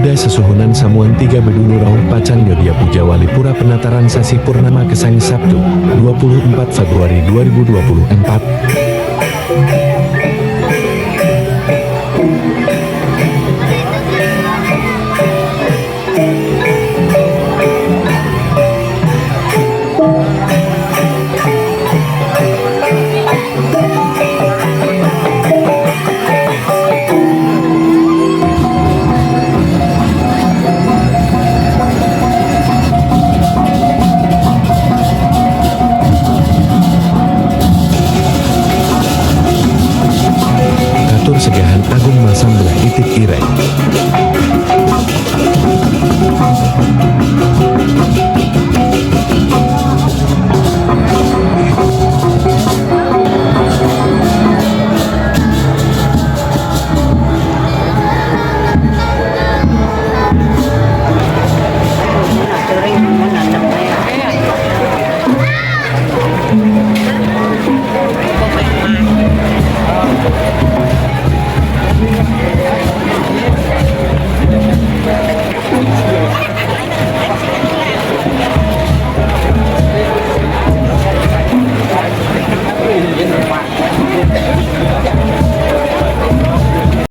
Ida sesuhunan Samuan 3 Bedulu Rauh Pacang Yodia Puja Wali Pura Penataran Sasi Purnama Kesang Sabtu 24 Februari 2024. Katur Segahan Agung Masam Belah Itik Ireng.